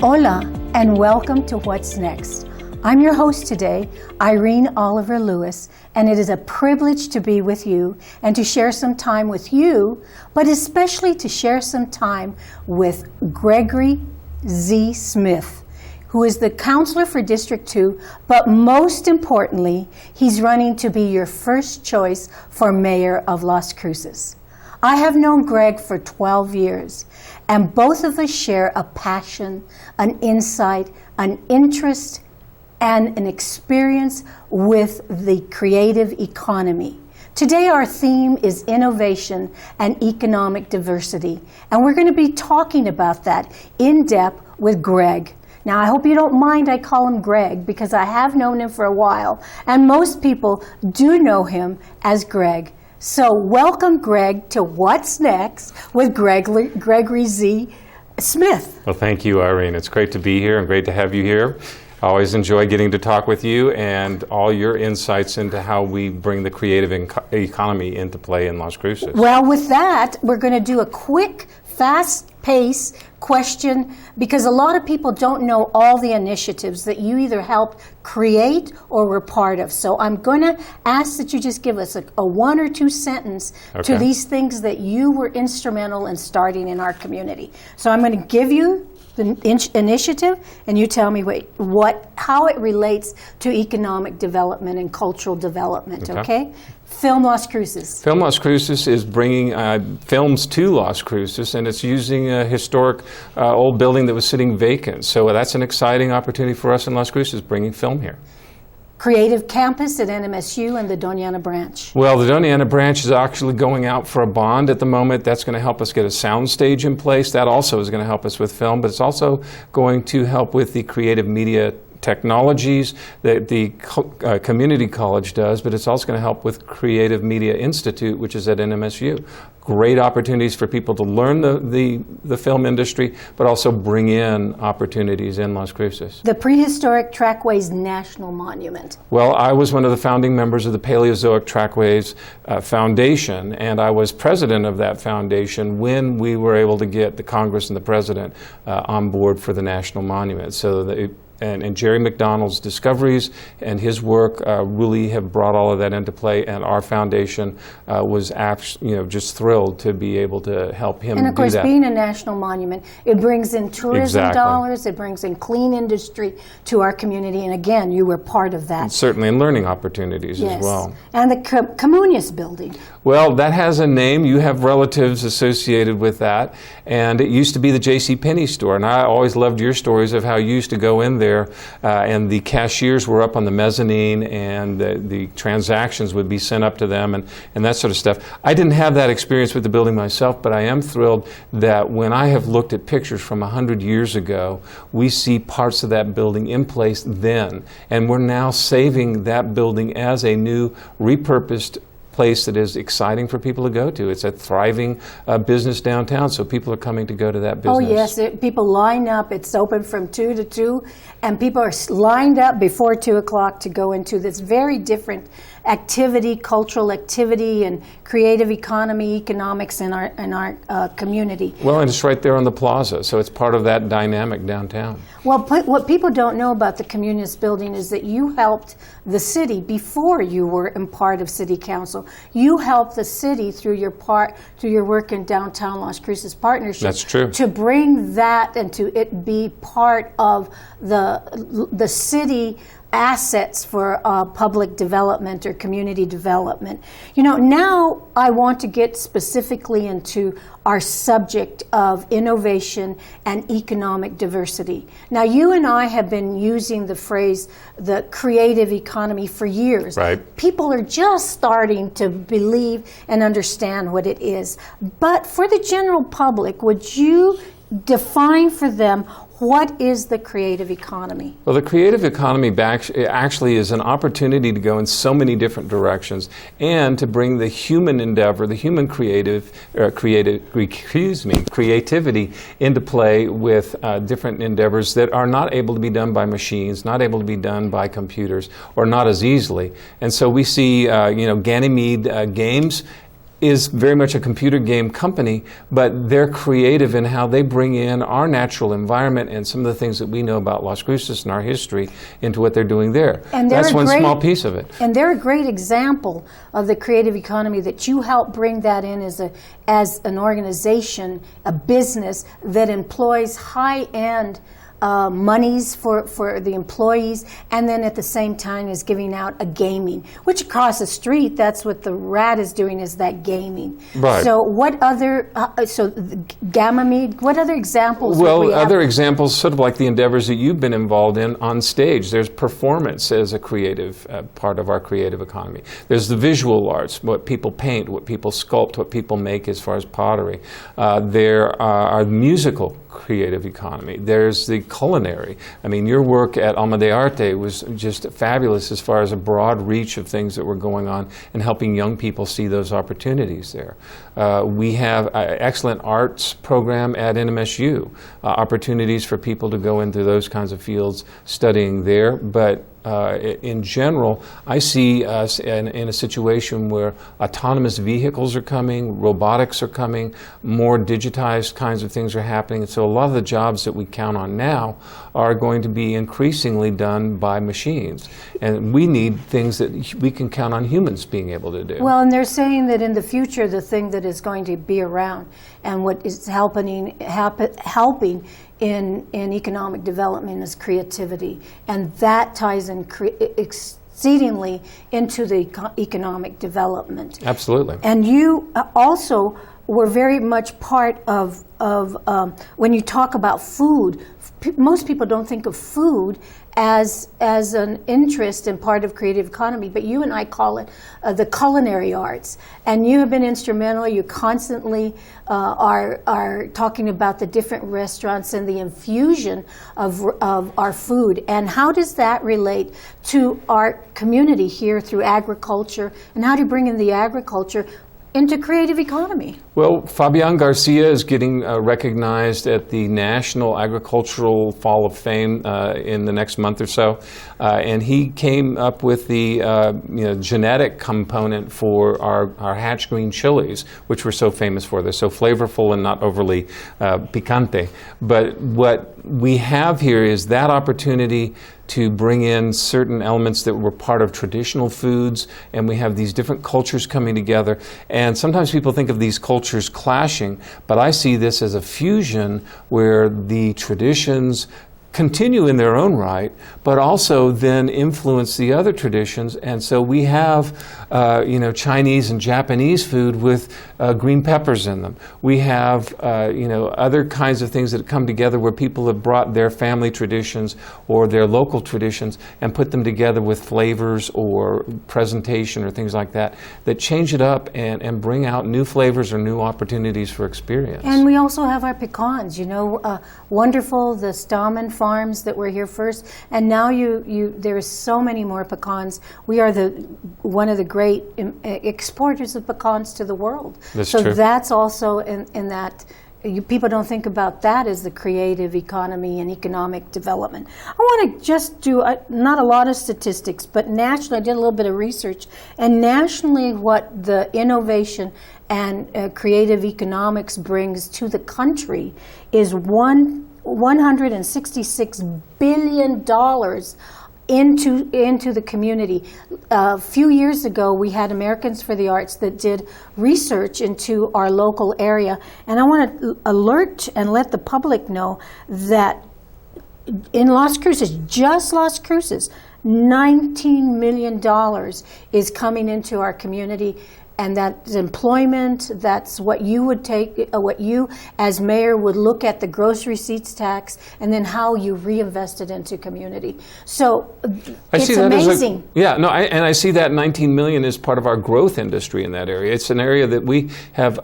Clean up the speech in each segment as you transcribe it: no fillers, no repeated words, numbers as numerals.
Hola, and welcome to What's Next. I'm your host today, Irene Oliver Lewis, and it is a privilege to be with you and to share some time with you, but especially to share some time with Gregory Z. Smith, who is the counselor for District 2, but most importantly, he's running to be your first choice for mayor of Las Cruces. I have known Greg for 12 years, and both of us share a passion, an insight, an interest, and an experience with the creative economy. Today our theme is innovation and economic diversity, and we're going to be talking about that in depth with Greg. Now, I hope you don't mind I call him Greg, because I have known him for a while, and most people do know him as Greg. So welcome, Greg, to What's Next with Gregory Z. Smith. Well, thank you, Irene. It's great to be here and great to have you here. I always enjoy getting to talk with you and all your insights into how we bring the creative economy into play in Las Cruces. Well, with that, we're going to do a quick, fast-paced question, because a lot of people don't know all the initiatives that you either helped create or were part of. So I'm going to ask that you just give us a one or two sentence to these things that you were instrumental in starting in our community. So I'm going to give you the initiative, and you tell me how it relates to economic development and cultural development, okay? Film Las Cruces. Film Las Cruces is bringing films to Las Cruces, and it's using a historic old building that was sitting vacant. So that's an exciting opportunity for us in Las Cruces, bringing film here. Creative Campus at NMSU and the Doña Ana branch. Well, the Doña Ana branch is actually going out for a bond at the moment. That's going to help us get a sound stage in place. That also is going to help us with film, but it's also going to help with the creative media technologies that the community college does, but it's also going to help with Creative Media Institute, which is at NMSU. Great opportunities for people to learn the film industry, but also bring in opportunities in Las Cruces. The Prehistoric Trackways National Monument. Well, I was one of the founding members of the Paleozoic Trackways Foundation, and I was president of that foundation when we were able to get the Congress and the President on board for the National Monument. So and Jerry MacDonald's discoveries and his work really have brought all of that into play, and our foundation was just thrilled to be able to help him do that. And of course, being a national monument, it brings in tourism dollars, it brings in clean industry to our community, and again, you were part of that. And certainly in learning opportunities as well. And the Commune building. Well, that has a name. You have relatives associated with that, and it used to be the JCPenney store, and I always loved your stories of how you used to go in there and the cashiers were up on the mezzanine, and the transactions would be sent up to them and that sort of stuff. I didn't have that experience with the building myself, but I am thrilled that when I have looked at pictures from 100 years ago, we see parts of that building in place then, and we're now saving that building as a new repurposed place that is exciting for people to go to. It's a thriving business downtown, so people are coming to go to that business. Oh yes, people line up. It's open from 2 to 2, and people are lined up before 2 o'clock to go into this very different activity, cultural activity, and creative economy, economics in our community. Well, and it's right there on the plaza, so it's part of that dynamic downtown. Well, what people don't know about the Communist building is that you helped the city before you were in part of City Council. You helped the city through your work in downtown Las Cruces Partnership. That's true. To bring that and to it be part of the city assets for public development or community development. You know, now I want to get specifically into our subject of innovation and economic diversity. Now, you and I have been using the phrase the creative economy for years. Right. People are just starting to believe and understand what it is. But for the general public, would you define for them what is the creative economy? Well, the creative economy actually is an opportunity to go in so many different directions and to bring the human endeavor, the human creativity into play with different endeavors that are not able to be done by machines, not able to be done by computers, or not as easily. And so we see, Ganymede games is very much a computer game company, but they're creative in how they bring in our natural environment and some of the things that we know about Las Cruces and our history into what they're doing there. And that's one small piece of it. And they're a great example of the creative economy that you help bring that in as an organization, a business that employs high-end monies for the employees, and then at the same time is giving out a gaming, which across the street, that's what the RAD is doing, is that gaming. Right. So what other, Gamamede, what other examples would we Well, have? other examples, sort of like the endeavors that you've been involved in on stage. There's performance as a creative part of our creative economy. There's the visual arts, what people paint, what people sculpt, what people make as far as pottery. There are musical creative economy. There's the culinary. I mean, your work at Alma de Arte was just fabulous as far as a broad reach of things that were going on and helping young people see those opportunities there. We have an excellent arts program at NMSU, opportunities for people to go into those kinds of fields studying there, but in general, I see us in a situation where autonomous vehicles are coming, robotics are coming, more digitized kinds of things are happening. And so a lot of the jobs that we count on now are going to be increasingly done by machines. And we need things that we can count on humans being able to do. Well, and they're saying that in the future, the thing that is going to be around and what is helping in economic development is creativity, and that ties in exceedingly into the economic development. Absolutely. And you also were very much part of when you talk about food. Most people don't think of food as an interest and part of creative economy, but you and I call it the culinary arts. And you have been instrumental. You constantly are talking about the different restaurants and the infusion of our food. And how does that relate to our community here through agriculture? And how do you bring in the agriculture into creative economy? Well, Fabian Garcia is getting recognized at the National Agricultural Hall of Fame in the next month or so, and he came up with the genetic component for our hatch green chilies, which we're so famous for. They're so flavorful and not overly picante. But what we have here is that opportunity to bring in certain elements that were part of traditional foods, and we have these different cultures coming together. And sometimes people think of these cultures clashing, but I see this as a fusion where the traditions continue in their own right, but also then influence the other traditions. And so we have, Chinese and Japanese food with green peppers in them. We have, other kinds of things that come together where people have brought their family traditions or their local traditions and put them together with flavors or presentation or things like that, that change it up and bring out new flavors or new opportunities for experience. And we also have our pecans, wonderful, the Staumann farms that were here first, and now there is so many more pecans. We are one of the great exporters of pecans to the world. That's so true. That's also in that. People don't think about that as the creative economy and economic development. I want to just do, not a lot of statistics, but nationally, I did a little bit of research, and nationally what the innovation and creative economics brings to the country is $166 billion into the community. A few years ago, we had Americans for the Arts that did research into our local area, and I want to alert and let the public know that in Las Cruces, just Las Cruces, $19 million is coming into our community. And that's employment, that's what you would take, what you as mayor would look at the gross receipts tax, and then how you reinvest it into community. So it's amazing. I see that 19 million as part of our growth industry in that area. It's an area that we have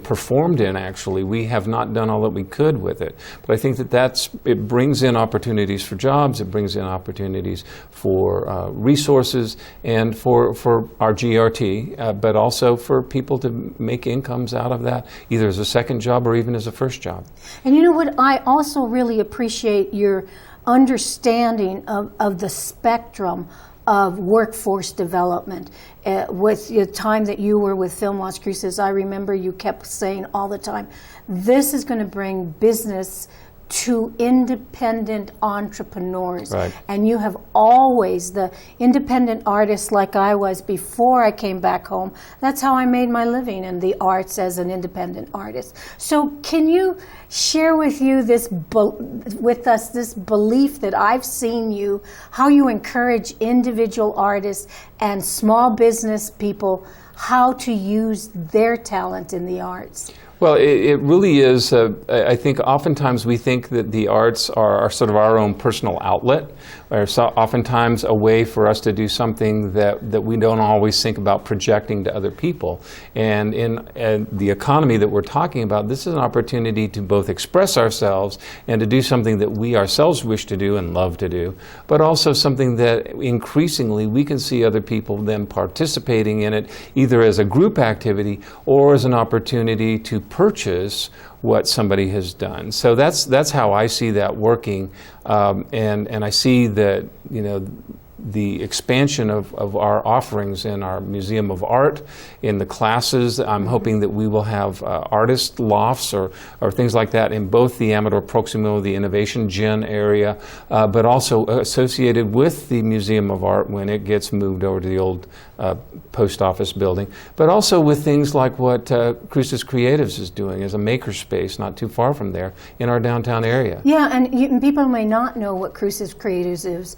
performed in, actually. We have not done all that we could with it. But I think it brings in opportunities for jobs, it brings in opportunities for resources, and for our GRT. But also for people to make incomes out of that, either as a second job or even as a first job. And you know what? I also really appreciate your understanding of the spectrum of workforce development. With the time that you were with Film Las Cruces, I remember you kept saying all the time, this is going to bring business to independent entrepreneurs. Right. And you have always, the independent artist like I was before I came back home, that's how I made my living in the arts as an independent artist. So can you share with us this belief that I've seen you, how you encourage individual artists and small business people how to use their talent in the arts? Well, it really is, I think oftentimes we think that the arts are sort of our own personal outlet, or oftentimes a way for us to do something that we don't always think about projecting to other people. And in the economy that we're talking about, this is an opportunity to both express ourselves and to do something that we ourselves wish to do and love to do, but also something that increasingly we can see other people then participating in it, either as a group activity or as an opportunity to purchase what somebody has done. So that's how I see that working, and I see that, you know, the expansion of our offerings in our Museum of Art, in the classes. I'm hoping that we will have artist lofts or things like that in both the Amador Proximo, the Innovation Gen area, but also associated with the Museum of Art when it gets moved over to the old post office building, but also with things like what Cruces Creatives is doing as a makerspace not too far from there in our downtown area. Yeah, and people may not know what Cruces Creatives is,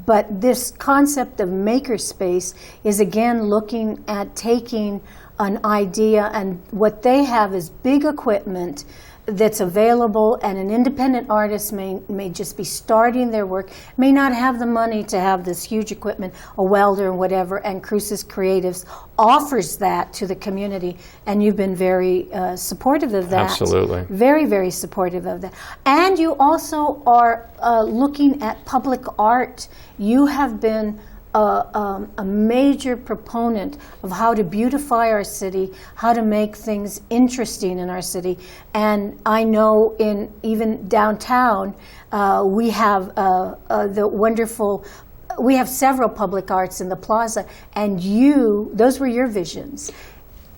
but this concept of makerspace is again looking at taking an idea, and what they have is big equipment that's available, and an independent artist may just be starting their work, may not have the money to have this huge equipment, a welder and whatever, and Cruces Creatives offers that to the community, and you've been very supportive of that. Absolutely. Very, very supportive of that. And you also are looking at public art. You have been a major proponent of how to beautify our city, how to make things interesting in our city. And I know in even downtown, we have we have several public arts in the plaza, and those were your visions.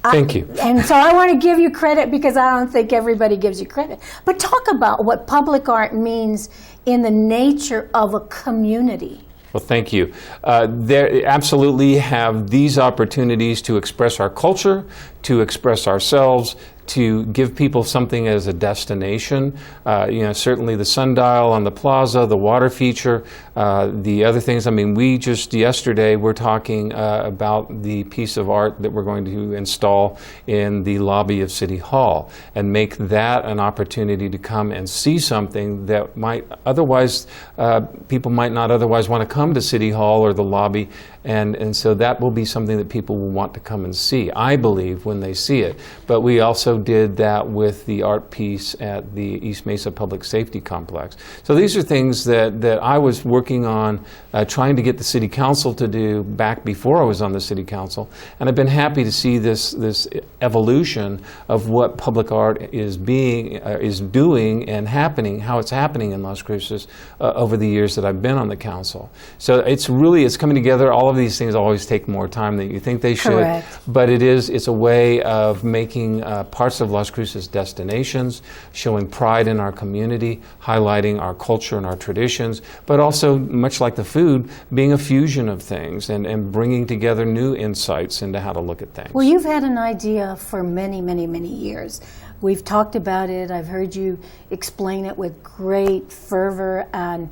Thank you. And so I want to give you credit because I don't think everybody gives you credit. But talk about what public art means in the nature of a community. Well, thank you. There absolutely have these opportunities to express our culture, to express ourselves, to give people something as a destination. You know, certainly the sundial on the plaza, the water feature, the other things. I mean, we just yesterday were talking about the piece of art that we're going to install in the lobby of City Hall and make that an opportunity to come and see something that might otherwise, people might not otherwise want to come to City Hall or the lobby. And so that will be something that people will want to come and see, I believe, when they see it. But we also did that with the art piece at the East Mesa Public Safety Complex. So these are things that I was working on, trying to get the City Council to do back before I was on the City Council. And I've been happy to see this evolution of what public art is doing and happening, how it's happening in Las Cruces over the years that I've been on the council. So it's coming together. All of these things always take more time than you think they should. Correct. But it's a way of making parts of Las Cruces destinations, showing pride in our community, highlighting our culture and our traditions, but also, much like the food, being a fusion of things and bringing together new insights into how to look at things. Well, you've had an idea for many, many, many years. We've talked about it. I've heard you explain it with great fervor and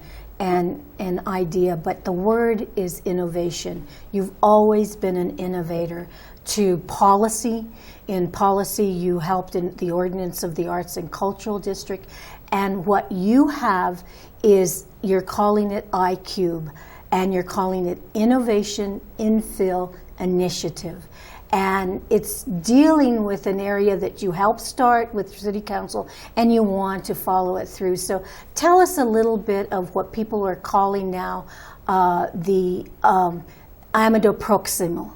idea, but the word is innovation. You've always been an innovator. To policy. In policy, you helped in the ordinance of the Arts and Cultural District, and what you have is, you're calling it iCube, and you're calling it Innovation Infill Initiative. And it's dealing with an area that you helped start with City Council, and you want to follow it through. So tell us a little bit of what people are calling now the Amador Proximo.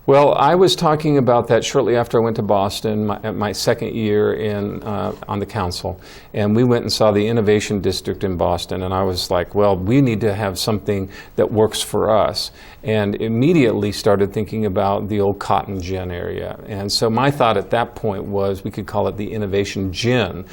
Well, I was talking about that shortly after I went to Boston, my second year on the council, and we went and saw the Innovation District in Boston, and I was like, well, we need to have something that works for us, and immediately started thinking about the old cotton gin area. And so my thought at that point was we could call it the Innovation Gin,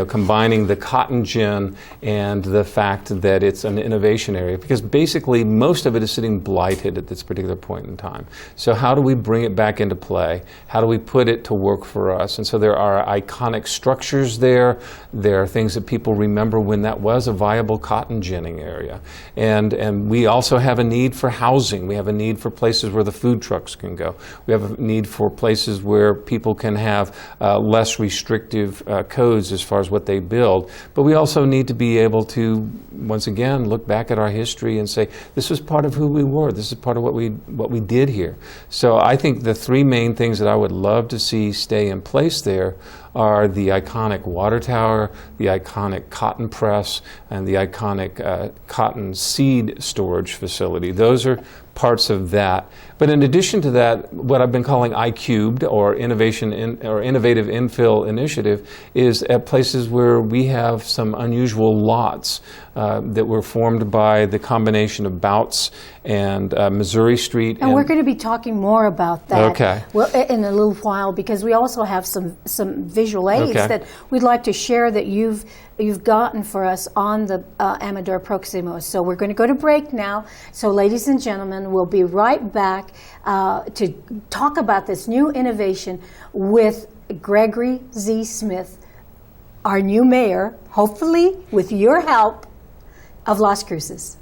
combining the cotton gin and the fact that it's an innovation area, because basically most of it is sitting blighted at this particular point in time. So how do we bring it back into play? How do we put it to work for us? And so there are iconic structures there. There are things that people remember when that was a viable cotton ginning area. And we also have a need for housing. We have a need for places where the food trucks can go. We have a need for places where people can have less restrictive codes as far as what they build. But we also need to be able to, once again, look back at our history and say, this was part of who we were. This is part of what we did here. So I think the three main things that I would love to see stay in place there are the iconic water tower, the iconic cotton press, and the iconic cotton seed storage facility. Those are parts of that. But in addition to that, what I've been calling I-Cubed, or Innovative Infill Initiative, is at places where we have some unusual lots that were formed by the combination of Bouts and Missouri Street. And we're going to be talking more about that Okay. well, in a little while, because we also have some visual aids Okay. that we'd like to share that you've gotten for us on the Amador Proximo. So we're going to go to break now. So ladies and gentlemen, we'll be right back to talk about this new innovation with Gregory Z. Smith, our new mayor, hopefully with your help, of Las Cruces.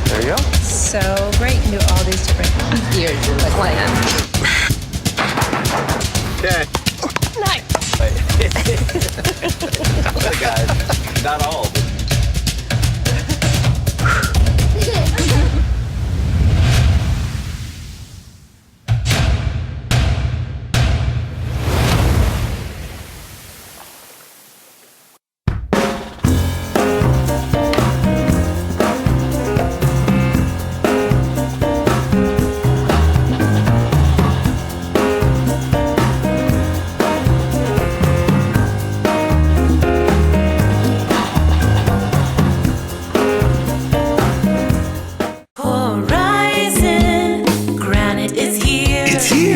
There you go. So great. You can do all these different ears in the clan. Okay. Nice. The guys, not all.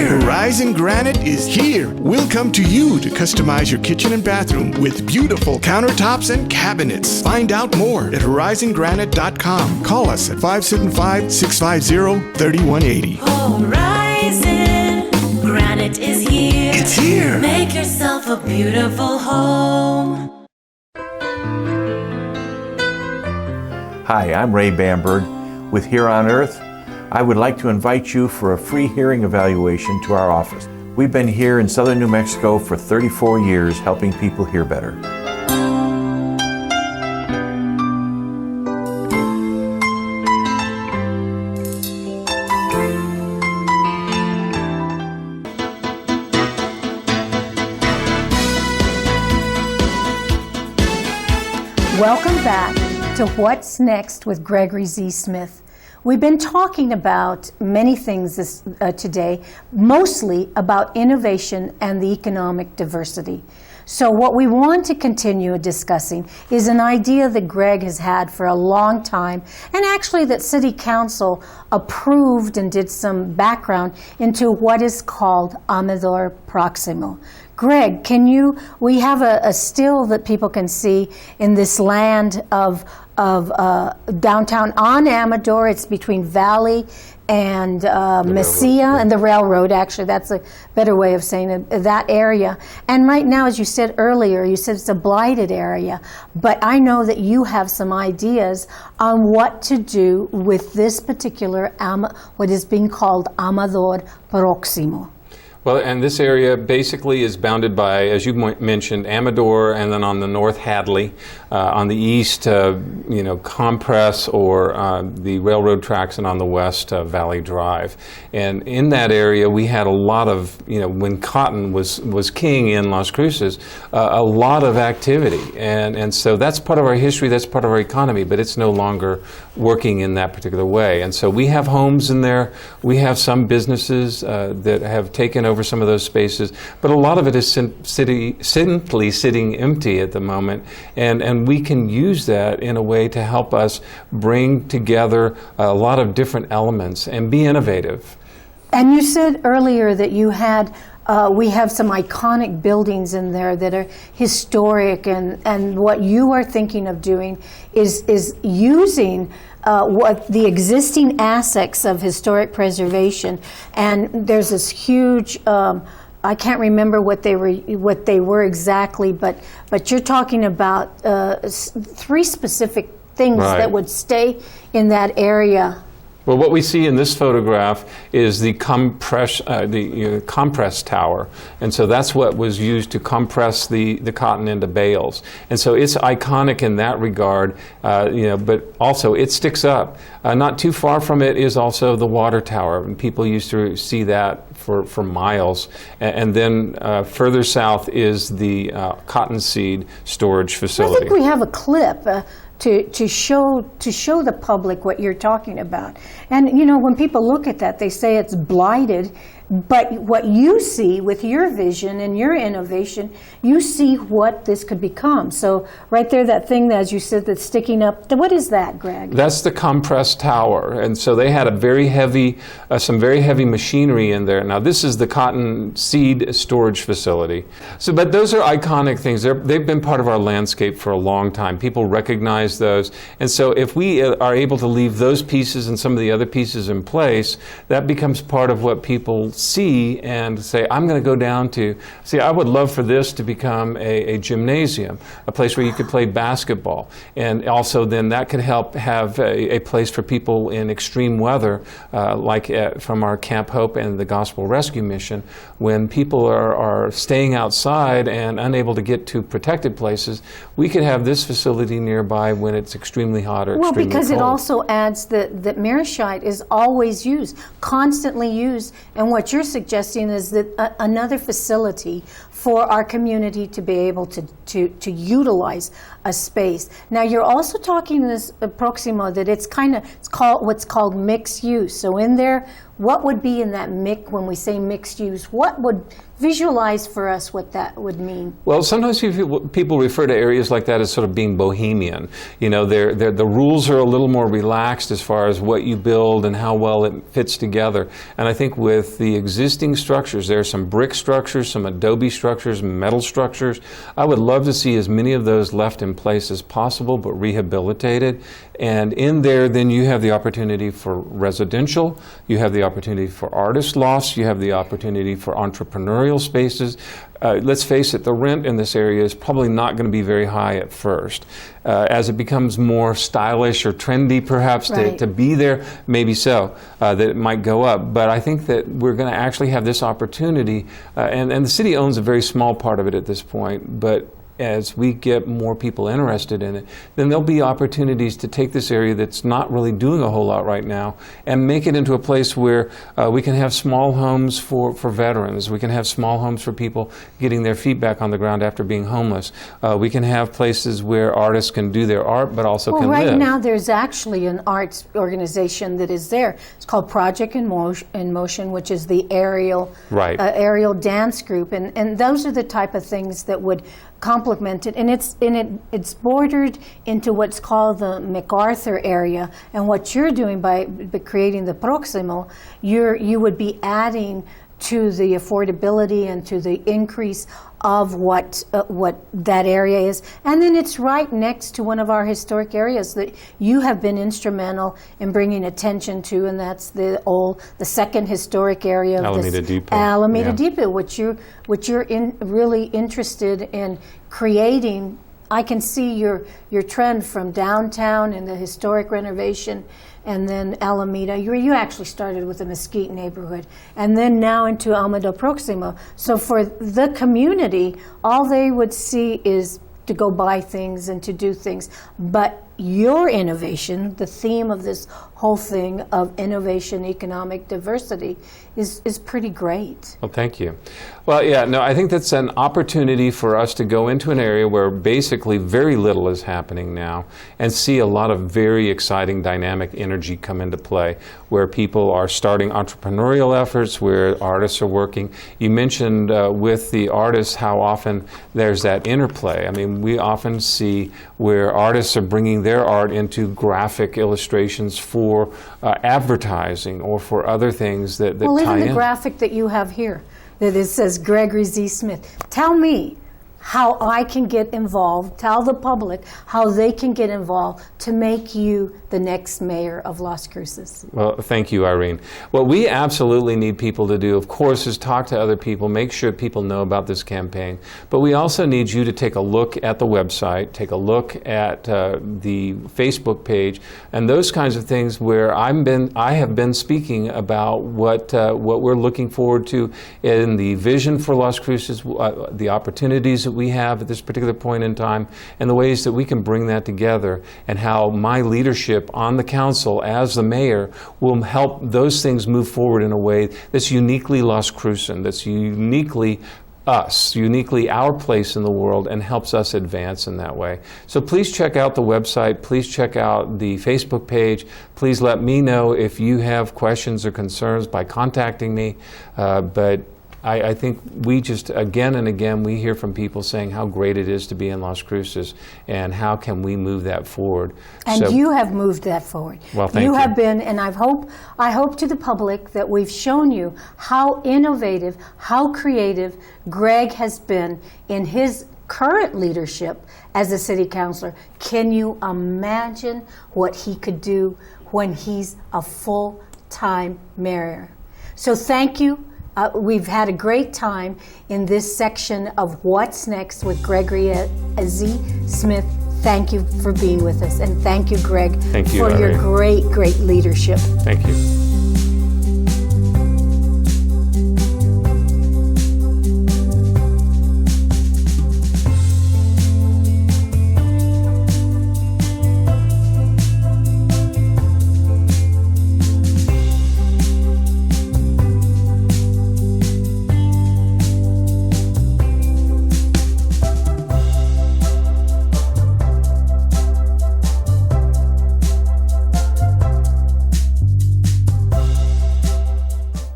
Horizon Granite is here. We'll come to you to customize your kitchen and bathroom with beautiful countertops and cabinets. Find out more at horizongranite.com. Call us at 575-650-3180. Horizon Granite is here. It's here. Make yourself a beautiful home. Hi, I'm Ray Bamberg with Here on Earth. I would like to invite you for a free hearing evaluation to our office. We've been here in southern New Mexico for 34 years helping people hear better. Welcome back to What's Next with Gregory Z. Smith. We've been talking about many things today, mostly about innovation and the economic diversity. So what we want to continue discussing is an idea that Greg has had for a long time, and actually that City Council approved and did some background into what is called Amador Proximo. Greg, we have a still that people can see in this land of downtown on Amador. It's between Valley and Mesilla and the railroad. Actually, that's a better way of saying it, that area. And right now, as you said earlier, you said it's a blighted area. But I know that you have some ideas on what to do with this particular, what is being called Amador Proximo. Well, and this area basically is bounded by, as you mentioned, Amador, and then on the north, Hadley. On the east, Compress or the railroad tracks, and on the west, Valley Drive. And in that area, we had a lot of, when cotton was king in Las Cruces, a lot of activity. And so that's part of our history, that's part of our economy, but it's no longer working in that particular way. And so we have homes in there, we have some businesses that have taken over some of those spaces, but a lot of it is simply sitting empty at the moment, and we can use that in a way to help us bring together a lot of different elements and be innovative. And you said earlier that you had we have some iconic buildings in there that are historic, and what you are thinking of doing is using what the existing assets of historic preservation. And there's this huge, I can't remember what they were exactly, but you're talking about 3 specific things Right. that would stay in that area. Well, what we see in this photograph is the compress tower, and so that's what was used to compress the cotton into bales. And so it's iconic in that regard, but also it sticks up. Not too far from it is also the water tower, and people used to see that for miles. And then further south is the cottonseed storage I facility. think we have a clip to show the public what you're talking about. And when people look at that, they say it's blighted, but what you see with your vision and your innovation, you see what this could become. So right there, that thing, as you said, that's sticking up, what is that, Greg? That's the compressed tower, and so they had a very heavy, some very heavy machinery in there. Now this is the cotton seed storage facility. So, but those are iconic things. They've been part of our landscape for a long time. People recognize those, and so if we are able to leave those pieces and some of the other pieces in place, that becomes part of what people see and say, I'm going to go down to, I would love for this to become a gymnasium, a place where you could play basketball. And also then that could help have a place for people in extreme weather, from our Camp Hope and the Gospel Rescue Mission, when people are staying outside and unable to get to protected places, we could have this facility nearby when it's extremely hot or extremely cold. Well, because it also adds that Marischite is always used, constantly used, and what you're suggesting is that another facility for our community to be able to utilize a space. Now, you're also talking in this Proximo that it's called what's called mixed use. So in there, what would be in that when we say mixed use? What would visualize for us what that would mean? Well, sometimes people refer to areas like that as sort of being bohemian. The rules are a little more relaxed as far as what you build and how well it fits together. And I think with the existing structures, there are some brick structures, some adobe structures, metal structures. I would love to see as many of those left in place as possible, but rehabilitated. And in there, then you have the opportunity for residential, you have the opportunity for artist loft, you have the opportunity for entrepreneurial spaces. Let's face it, the rent in this area is probably not going to be very high at first. As it becomes more stylish or trendy, perhaps, right, to be there, maybe so, that it might go up. But I think that we're going to actually have this opportunity, and the city owns a very small part of it at this point, but as we get more people interested in it, then there'll be opportunities to take this area that's not really doing a whole lot right now and make it into a place where we can have small homes for veterans. We can have small homes for people getting their feet back on the ground after being homeless. We can have places where artists can do their art but also can live. Right now there's actually an arts organization that is there. It's called Project in Motion, which is the aerial dance group, and those are the type of things that would complement it, and it's bordered into what's called the MacArthur area. And what you're doing by creating the Proximo, you would be adding to the affordability and to the increase of what that area is. And then it's right next to one of our historic areas that you have been instrumental in bringing attention to, and that's the second historic area of Alameda Depot. Alameda Depot, which you're really interested in creating I can see your trend from downtown and the historic renovation, and then Alameda. You actually started with the Mesquite neighborhood, and then now into Almado Proximo. So for the community, all they would see is to go buy things and to do things. But your innovation, the theme of this whole thing of innovation, economic diversity, is pretty great. Well, thank you. Well, yeah, no, I think that's an opportunity for us to go into an area where basically very little is happening now and see a lot of very exciting dynamic energy come into play, where people are starting entrepreneurial efforts, where artists are working. You mentioned with the artists how often there's that interplay. I mean, we often see where artists are bringing their art into graphic illustrations for advertising or for other things that well, tie in. Even the graphic that you have here, that it says Gregory Z. Smith. Tell me how I can get involved, tell the public how they can get involved to make you the next mayor of Las Cruces. Well, thank you, Irene. What we absolutely need people to do, of course, is talk to other people, make sure people know about this campaign. But we also need you to take a look at the website, take a look at the Facebook page, and those kinds of things where I have been speaking about what we're looking forward to in the vision for Las Cruces, the opportunities that we have at this particular point in time, and the ways that we can bring that together, and how my leadership on the council as the mayor will help those things move forward in a way that's uniquely Las Cruces, that's uniquely us, uniquely our place in the world, and helps us advance in that way. So please check out the website, please check out the Facebook page, please let me know if you have questions or concerns by contacting me, but I think we just, again and again, we hear from people saying how great it is to be in Las Cruces and how can we move that forward. And so, you have moved that forward. Well, thank you. You have been, and I hope to the public that we've shown you how innovative, how creative Greg has been in his current leadership as a city councilor. Can you imagine what he could do when he's a full-time mayor? So thank you. We've had a great time in this section of What's Next with Gregory Z. Smith. Thank you for being with us, and thank you, Greg, thank you, for your great leadership. Thank you.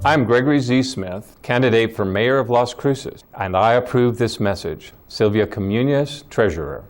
I'm Gregory Z. Smith, candidate for mayor of Las Cruces, and I approve this message. Sylvia Commune, Treasurer.